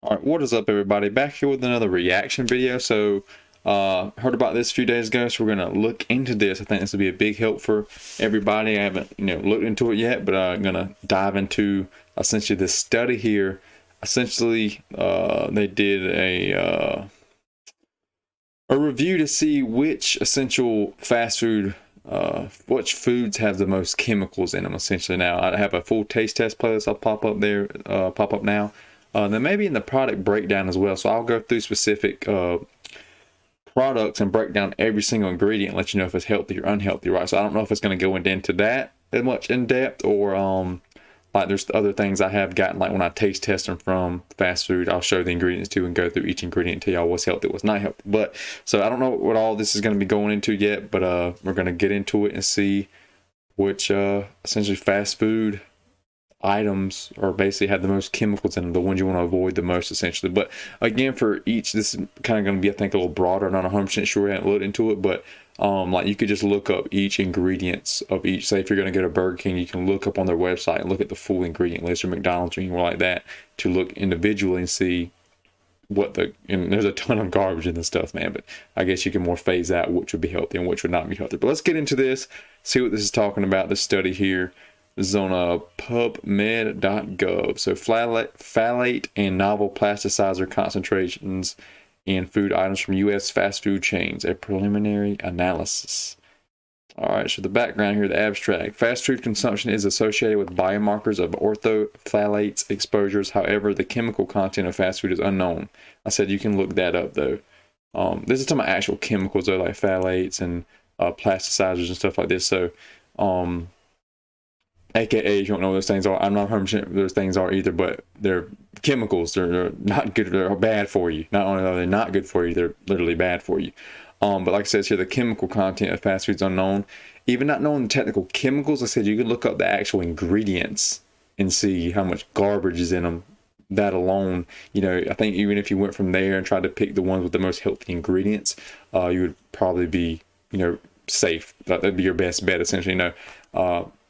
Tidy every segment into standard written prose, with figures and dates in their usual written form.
All right, what is up, everybody? Back here with another reaction video. So, heard about this a few days ago, so we're gonna look into this. I think this will be a big help for everybody. I haven't, looked into it yet, but I'm gonna dive into essentially this study here. Essentially, they did a review to see which essential fast food, which foods have the most chemicals in them. Essentially, now I have a full taste test playlist. I'll pop up there, pop up now. Then maybe in the product breakdown as well. So I'll go through specific products and break down every single ingredient and let you know if it's healthy or unhealthy, right? So I don't know if it's going to go into that as much in depth, or like there's other things I have gotten, like when I taste test them from fast food, I'll show the ingredients too and go through each ingredient and tell y'all what's healthy, what's not healthy. But so I don't know what all this is going to be going into yet, but we're going to get into it and see which essentially fast food items are basically have the most chemicals in them, the ones you want to avoid the most, essentially. But again, for each, this is kind of going to be, I think, a little broader. I'm not 100% sure. I haven't looked into it, but like you could just look up each ingredients of each. Say if you're going to go to Burger King, you can look up on their website and look at the full ingredient list, or McDonald's or anywhere like that, to look individually and see what and there's a ton of garbage in this stuff, man, but I guess you can more phase out which would be healthy and which would not be healthy. But let's get into this, see what this is talking about, this study here. This is on pubmed.gov. So phthalate and novel plasticizer concentrations in food items from U.S. fast food chains, a preliminary analysis. All right, so the background here, the abstract. Fast food consumption is associated with biomarkers of orthophthalates exposures. However, the chemical content of fast food is unknown. I said you can look that up, though. This is talking about actual chemicals, though, like phthalates and plasticizers and stuff like this. So, AKA, if you don't know what those things are, I'm not 100% those things are either, but they're chemicals. They're not good. They're bad for you. Not only are they not good for you, they're literally bad for you. But like it says here, the chemical content of fast food is unknown. Even not knowing the technical chemicals, I said you can look up the actual ingredients and see how much garbage is in them. That alone, I think even if you went from there and tried to pick the ones with the most healthy ingredients, you would probably be, safe. That'd be your best bet, essentially.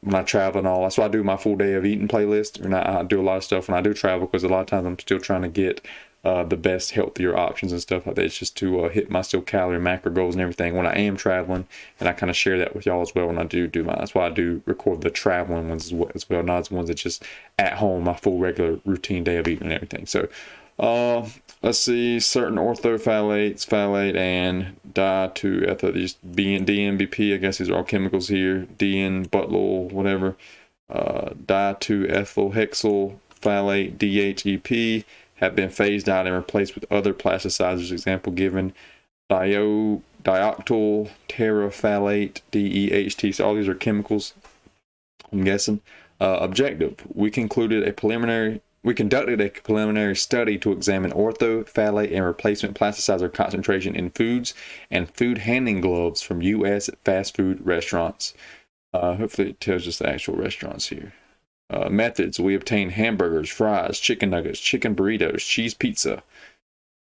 When I travel and all, that's why I do my full day of eating playlist, and I do a lot of stuff when I do travel, because a lot of times I'm still trying to get the best, healthier options and stuff like that. It's just to hit my still calorie macro goals and everything when I am traveling, and I kind of share that with y'all as well when I do mine. That's why I do record the traveling ones as well, not the ones that just at home, my full regular routine day of eating and everything. So let's see, certain orthophthalates, phthalate, and di-2-ethyl, these DNBP, I guess these are all chemicals here, DN, butyl, whatever, di-2-ethyl hexyl phthalate, DHEP, have been phased out and replaced with other plasticizers. Example given, dioctyl terephthalate, DEHT. So all these are chemicals, I'm guessing. Objective, we conducted a preliminary study to examine orthophthalate and replacement plasticizer concentration in foods and food handling gloves from U.S. fast food restaurants. Hopefully it tells us the actual restaurants here. Methods, we obtained hamburgers, fries, chicken nuggets, chicken burritos, cheese pizza,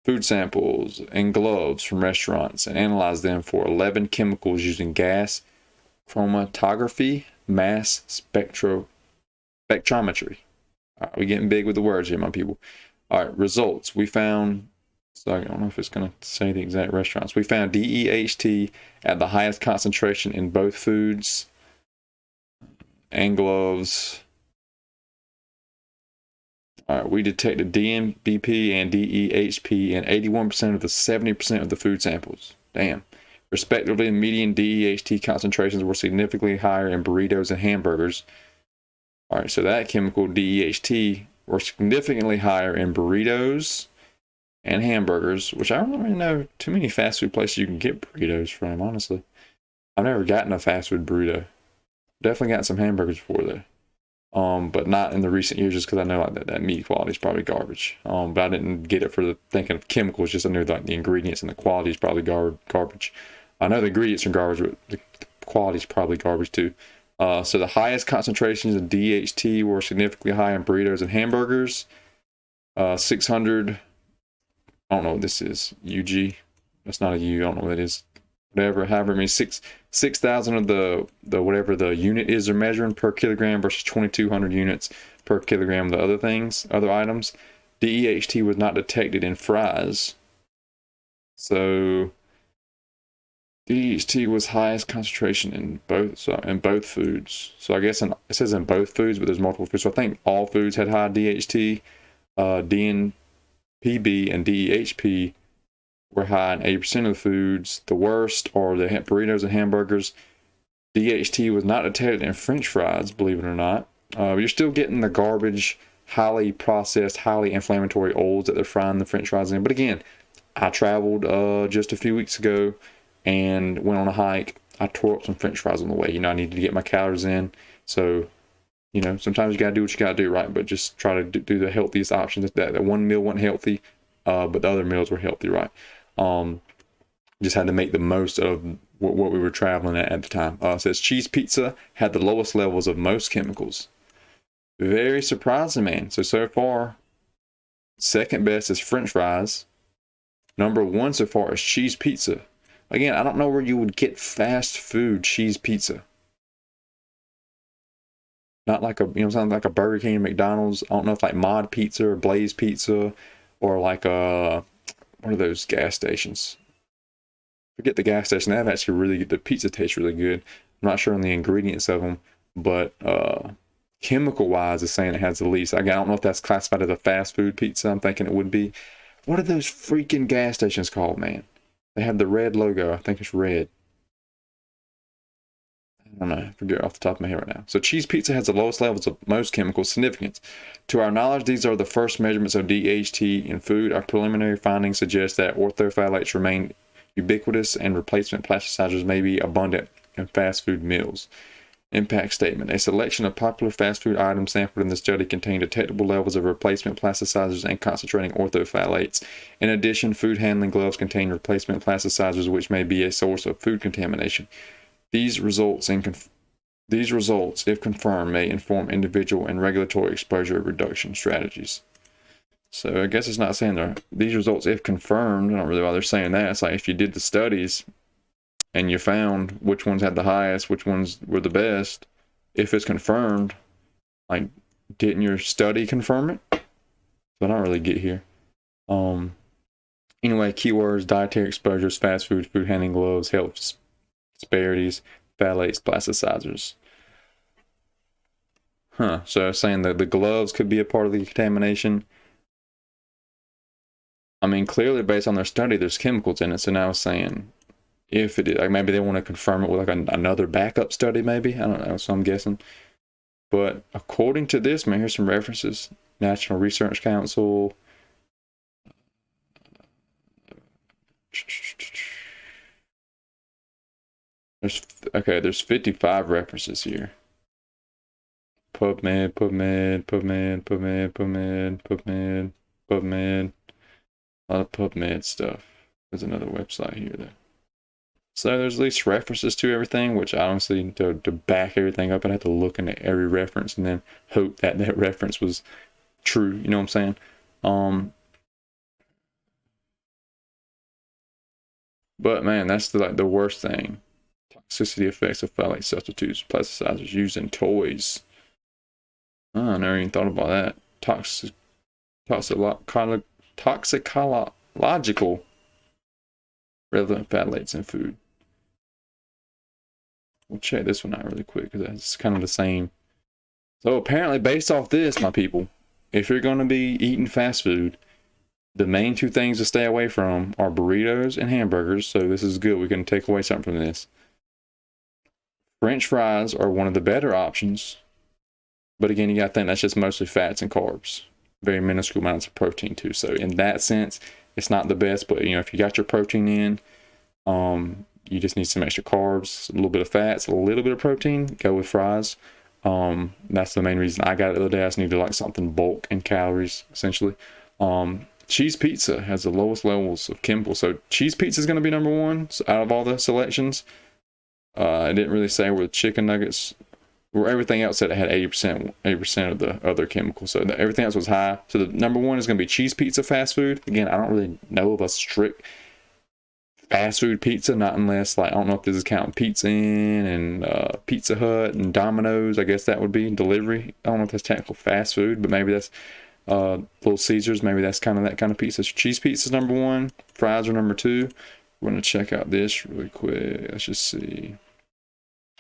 food samples, and gloves from restaurants, and analyzed them for 11 chemicals using gas chromatography, mass spectrometry. All right, we're getting big with the words here, my people. All right, results. We found, so I don't know if it's going to say the exact restaurants. We found DEHT at the highest concentration in both foods and gloves. All right, we detected DNBP and DEHP in 81% of the 70% of the food samples. Damn. Respectively, median DEHT concentrations were significantly higher in burritos and hamburgers. All right, so that chemical DEHT were significantly higher in burritos and hamburgers, which I don't really know too many fast food places you can get burritos from, honestly. I've never gotten a fast food burrito. Definitely gotten some hamburgers before, though. But not in the recent years, just because I know like that meat quality is probably garbage. But I didn't get it for the thinking of chemicals, just I knew like the ingredients and the quality is probably garbage. I know the ingredients are garbage, but the quality is probably garbage too. So the highest concentrations of DHT were significantly high in burritos and hamburgers. 600, I don't know what this is, UG. That's not a U, I don't know what that is. Whatever, however, I mean 6,000 of the whatever the unit is they're measuring per kilogram versus 2,200 units per kilogram of the other items. DEHT was not detected in fries. So DHT was highest concentration in both foods. So I guess it says in both foods, but there's multiple foods. So I think all foods had high DHT. DNPB and DEHP were high in 80% of the foods. The worst are the burritos and hamburgers. DHT was not detected in French fries, believe it or not. You're still getting the garbage, highly processed, highly inflammatory oils that they're frying the French fries in. But again, I traveled just a few weeks ago and went on a hike. I tore up some French fries on the way. I needed to get my calories in. So, sometimes you got to do what you got to do, right? But just try to do the healthiest options. That one meal wasn't healthy, but the other meals were healthy, right? Just had to make the most of what we were traveling at the time. It says cheese pizza had the lowest levels of most chemicals. Very surprising, man. So far, second best is French fries. Number one so far is cheese pizza. Again, I don't know where you would get fast food cheese pizza. Not like something like a Burger King, McDonald's. I don't know if like Mod Pizza or Blaze Pizza or like one of those gas stations. Forget the gas station. They have actually really good. The pizza tastes really good. I'm not sure on the ingredients of them, but chemical wise, it's saying it has the least. I don't know if that's classified as a fast food pizza. I'm thinking it would be. What are those freaking gas stations called, man? They have the red logo. I think it's red. I don't know. I forget off the top of my head right now. So cheese pizza has the lowest levels of most chemical significance. To our knowledge, these are the first measurements of DHT in food. Our preliminary findings suggest that orthophthalates remain ubiquitous and replacement plasticizers may be abundant in fast food meals. Impact statement. A selection of popular fast food items sampled in the study contained detectable levels of replacement plasticizers and concentrating orthophthalates. In addition, food handling gloves contain replacement plasticizers, which may be a source of food contamination. These results, if confirmed, may inform individual and regulatory exposure reduction strategies. So I guess it's not saying these results, if confirmed, I don't really know why they're saying that. It's like if you did the studies and you found which ones had the highest, which ones were the best, if it's confirmed, like, didn't your study confirm it? So I don't really get here. Anyway, keywords: dietary exposures, fast food, food handling gloves, health disparities, phthalates, plasticizers. So saying that the gloves could be a part of the contamination. I mean, clearly based on their study, there's chemicals in it. So now it's saying if it is, like maybe they want to confirm it with like another backup study, maybe. I don't know. So I'm guessing. But according to this, man, here's some references: National Research Council. There's 55 references here. PubMed. A lot of PubMed stuff. There's another website here though. So there's at least references to everything, which honestly, to back everything up, I'd have to look into every reference and then hope that that reference was true. You know what I'm saying? But man, that's the worst thing. Toxicity effects of phthalate substitutes, plasticizers used in toys. Oh, I never even thought about that. Toxicological relevant phthalates in food. We'll check this one out really quick because that's kind of the same. So apparently, based off this, my people, if you're going to be eating fast food, the main two things to stay away from are burritos and hamburgers. So this is good. We can take away something from this. French fries are one of the better options. But again, you got to think that's just mostly fats and carbs. Very minuscule amounts of protein too. So in that sense, it's not the best. But if you got your protein in, you just need some extra carbs, a little bit of fats, a little bit of protein. Go with fries. That's the main reason I got it the other day. I just needed like something bulk in calories, essentially. Cheese pizza has the lowest levels of chemicals. So cheese pizza is going to be number one out of all the selections. It didn't really say where the chicken nuggets, where everything else said it had 80% of the other chemicals. So everything else was high. So the number one is going to be cheese pizza fast food. Again, I don't really know of a strict fast food pizza, not unless I don't know if this is counting Pizza Inn and Pizza Hut and Domino's. I guess that would be delivery. I don't know if that's technical fast food, but maybe that's Little Caesars, maybe that's kind of that kind of pizza. Cheese pizza's number one. Fries are number two. We're gonna check out this really quick. Let's just see.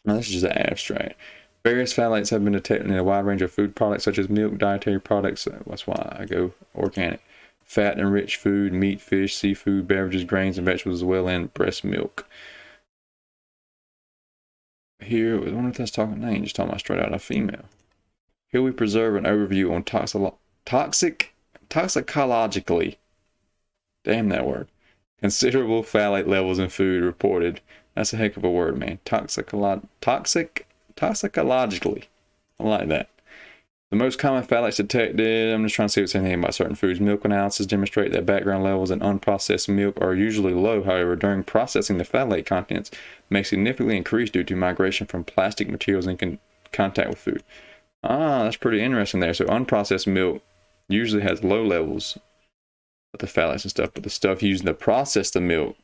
Now, this is just an abstract. Various phthalates have been detected in a wide range of food products such as milk, dietary products. That's why I go organic. Fat-enriched food, meat, fish, seafood, beverages, grains, and vegetables, as well as breast milk. Here, I wonder if that's talking. No, just talking about straight out a female. Here we preserve an overview on toxicologically. Damn that word. Considerable phthalate levels in food reported. That's a heck of a word, man. Toxicologically. I like that. The most common phthalates detected, I'm just trying to see what's anything about certain foods. Milk analysis demonstrate that background levels in unprocessed milk are usually low. However, during processing, the phthalate contents may significantly increase due to migration from plastic materials in contact with food. Ah, that's pretty interesting there. So unprocessed milk usually has low levels of the phthalates and stuff, but the stuff used to process the milk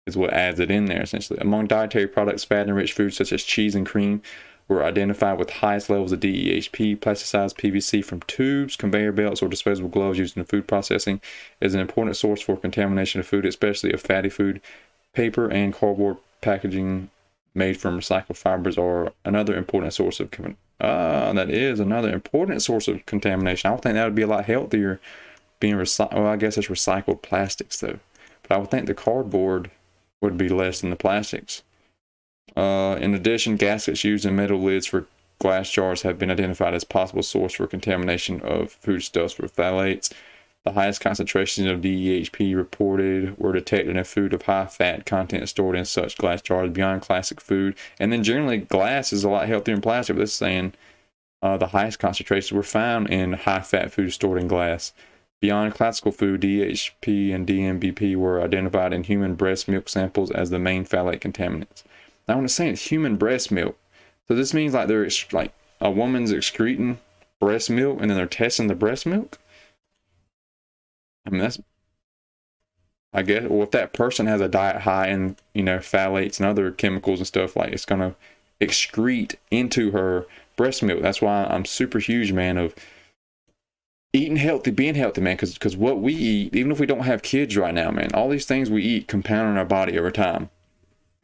is what adds it in there, essentially. Among dietary products, fat-enriched foods such as cheese and cream were identified with highest levels of DEHP. Plasticized PVC from tubes, conveyor belts, or disposable gloves used in food processing is an important source for contamination of food, especially of fatty food. Paper and cardboard packaging made from recycled fibers are another important source of that is another important source of contamination. I would think that would be a lot healthier being recycled. Well, I guess it's recycled plastics though, but I would think the cardboard would be less than the plastics. In addition, gaskets used in metal lids for glass jars have been identified as possible source for contamination of foodstuffs with phthalates. The highest concentrations of DEHP reported were detected in food of high fat content stored in such glass jars beyond classic food. And then generally glass is a lot healthier than plastic, but this is saying the highest concentrations were found in high fat food stored in glass. Beyond classical food, DHP and DMBP were identified in human breast milk samples as the main phthalate contaminants. Now, when it's saying it's human breast milk, so this means like they're like a woman's excreting breast milk and then they're testing the breast milk? I mean, that's, I guess, well, if that person has a diet high in, phthalates and other chemicals and stuff, like it's going to excrete into her breast milk. That's why I'm super huge, man, of eating healthy, being healthy, man, because what we eat, even if we don't have kids right now, man, all these things we eat compound in our body over time.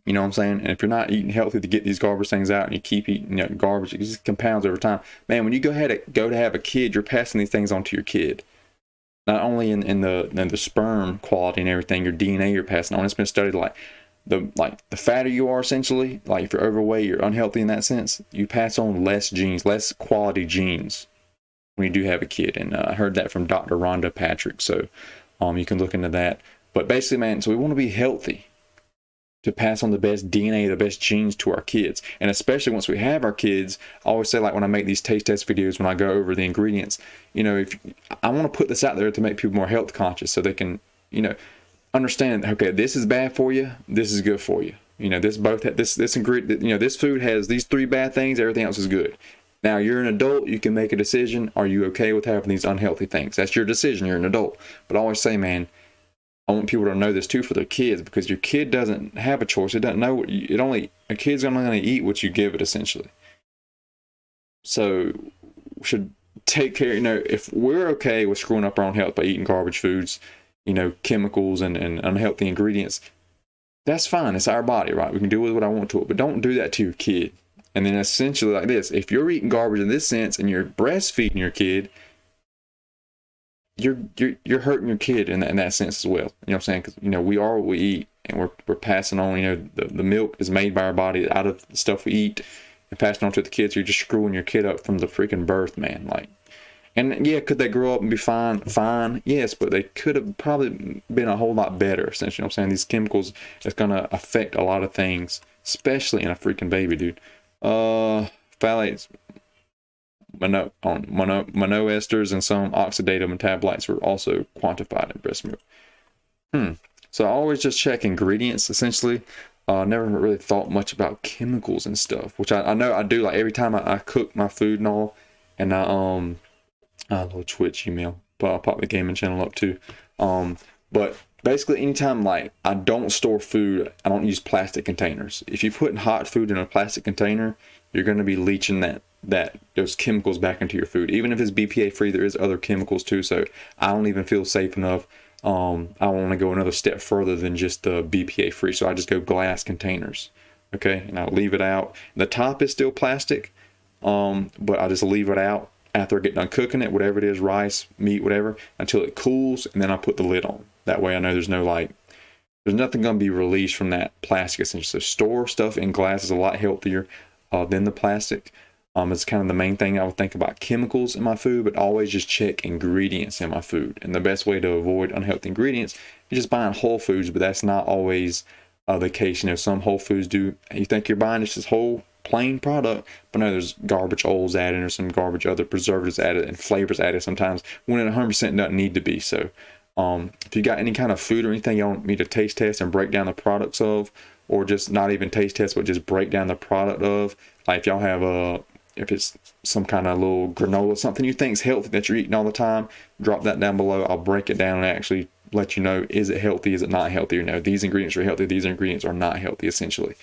You know what I'm saying? And if you're not eating healthy to get these garbage things out and you keep eating garbage, it just compounds over time. Man, when you go to have a kid, you're passing these things on to your kid. Not only in the sperm quality and everything, your DNA you're passing on. It's been studied like the fatter you are, essentially, like if you're overweight, you're unhealthy in that sense, you pass on less genes, less quality genes when you do have a kid. And I heard that from Dr. Rhonda Patrick. So you can look into that. But basically, man, so we want to be healthy to pass on the best DNA, the best genes to our kids. And especially once we have our kids, I always say, like when I make these taste test videos, when I go over the ingredients, if I want to put this out there to make people more health conscious so they can, understand, okay, this is bad for you, this is good for you. This ingredient, this food has these 3 bad things, everything else is good. Now you're an adult, you can make a decision. Are you okay with having these unhealthy things? That's your decision, you're an adult. But I always say, man, I want people to know this too for their kids, because your kid doesn't have a choice. It doesn't know what a kid's only going to eat what you give it, essentially. So we should take care, if we're okay with screwing up our own health by eating garbage foods, chemicals and unhealthy ingredients, that's fine. It's our body, right? We can do with what I want to it, but don't do that to your kid. And then essentially like this, if you're eating garbage in this sense and you're breastfeeding your kid, you're hurting your kid in that sense as well. You know what I'm saying? Because we are what we eat, and we're passing on. The milk is made by our body out of the stuff we eat, and passing on to the kids. You're just screwing your kid up from the freaking birth, man. Like, and yeah, could they grow up and be fine? Fine, yes, but they could have probably been a whole lot better. Essentially, you know what I'm saying, these chemicals is gonna affect a lot of things, especially in a freaking baby, dude. Phthalates. Monoesters and some oxidative metabolites were also quantified in breast milk. So I always just check ingredients, essentially. Never really thought much about chemicals and stuff, which I know I do. Like every time I cook my food and all, and a little Twitch email, but I'll pop the gaming channel up too. But basically, anytime like I don't store food, I don't use plastic containers. If you put hot food in a plastic container, you're going to be leaching that those chemicals back into your food. Even if it's BPA free, there is other chemicals too. So I don't even feel safe enough. I want to go another step further than just the BPA free. So I just go glass containers. Okay, and I leave it out. The top is still plastic, but I just leave it out after I get done cooking it, whatever it is, rice, meat, whatever, until it cools, and then I put the lid on. That way I know there's nothing going to be released from that plastic essentially. So store stuff in glass is a lot healthier than the plastic. It's kind of the main thing I would think about chemicals in my food, but always just check ingredients in my food. And the best way to avoid unhealthy ingredients is just buying whole foods, but that's not always the case. You know, some whole foods do, you think you're buying just this whole plain product, but no, there's garbage oils added or some garbage other preservatives added and flavors added sometimes when it 100% doesn't need to be. So if you got any kind of food or anything you want me to taste test and break down the products of, or just not even taste test, but just break down the product of, like if y'all have if it's some kind of little granola, something you think is healthy that you're eating all the time, drop that down below. I'll break it down and actually let you know, is it healthy, is it not healthy, or no, these ingredients are healthy, these ingredients are not healthy, essentially.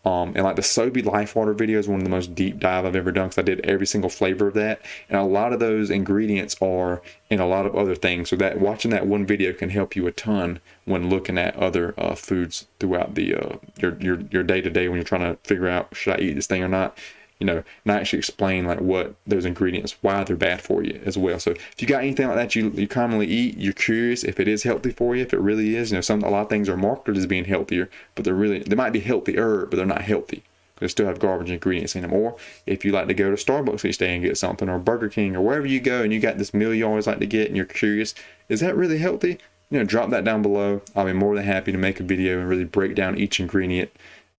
And like the Sobe Life Water video is one of the most deep dive I've ever done, because I did every single flavor of that, and a lot of those ingredients are in a lot of other things. So that watching that one video can help you a ton when looking at other foods throughout the your day to day when you're trying to figure out, should I eat this thing or not. You know, and I actually explain like what those ingredients, why they're bad for you as well. So if you got anything like that you commonly eat, you're curious if it is healthy for you, if it really is. You know, a lot of things are marketed as being healthier, but they might be healthier, but they're not healthy. They still have garbage ingredients in them. Or if you like to go to Starbucks each day and get something, or Burger King, or wherever you go, and you got this meal you always like to get, and you're curious, is that really healthy? You know, drop that down below. I'll be more than happy to make a video and really break down each ingredient,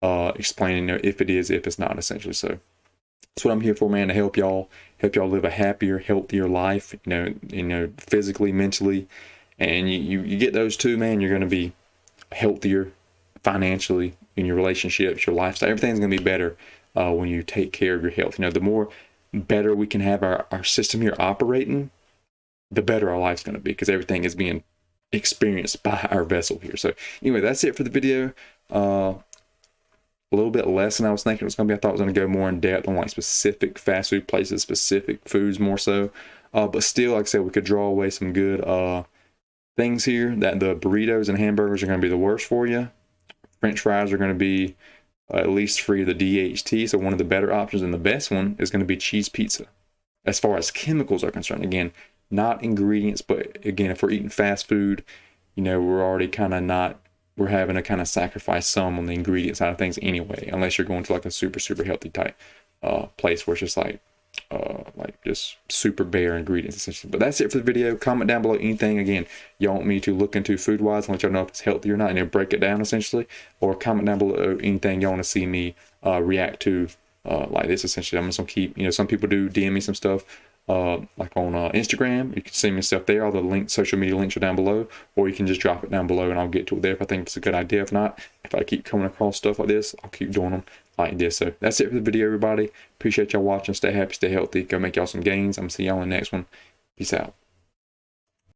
explaining, you know, if it is, if it's not, essentially. So that's what I'm here for, man, to help y'all live a happier, healthier life, you know, physically, mentally. And you get those two, man, you're going to be healthier financially, in your relationships, your lifestyle. Everything's going to be better when you take care of your health. You know, the more better we can have our system here operating, the better our life's going to be, because everything is being experienced by our vessel here. So anyway, that's it for the video. A little bit less than I was thinking it was going to be. I thought it was going to go more in depth on like specific fast food places, specific foods more so. But still, like I said, we could draw away some good things here, that the burritos and hamburgers are going to be the worst for you. French fries are going to be at least free of the DHT. So one of the better options, and the best one, is going to be cheese pizza. As far as chemicals are concerned, again, not ingredients, but again, if we're eating fast food, you know, we're having to kind of sacrifice some on the ingredient side of things anyway, unless you're going to like a super healthy type place where it's just like just super bare ingredients essentially. But that's it for the video. Comment down below anything again y'all want me to look into food wise and let y'all know if it's healthy or not, and then break it down essentially. Or comment down below anything y'all want to see me react to like this essentially. I'm just gonna keep, you know, some people do DM me some stuff like on Instagram. You can send me stuff there. All the links, social media links, are down below, or you can just drop it down below and I'll get to it there if I think it's a good idea. If not, if I keep coming across stuff like this, I'll keep doing them like this. So that's it for the video, everybody. Appreciate y'all watching. Stay happy, stay healthy. Go make y'all some gains. I'm gonna see y'all in the next one. Peace out.